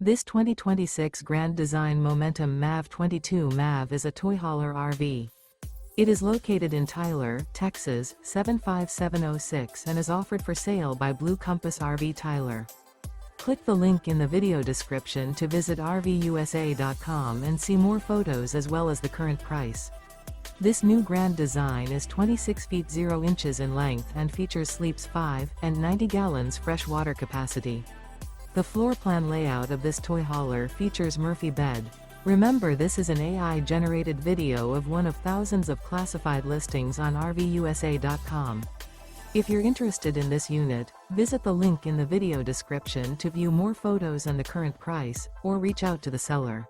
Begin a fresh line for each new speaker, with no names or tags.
This 2026 Grand Design Momentum MAV 22 MAV is a toy hauler RV. It is located in Tyler, Texas, 75706 and is offered for sale by Blue Compass RV Tyler. Click the link in the video description to visit RVUSA.com and see more photos as well as the current price. This new Grand Design is 26 feet 0 inches in length and features sleeps 5 and 90 gallons fresh water capacity. The floor plan layout of this toy hauler features Murphy bed. Remember, this is an AI-generated video of one of thousands of classified listings on RVUSA.com. If you're interested in this unit, visit the link in the video description to view more photos and the current price, or reach out to the seller.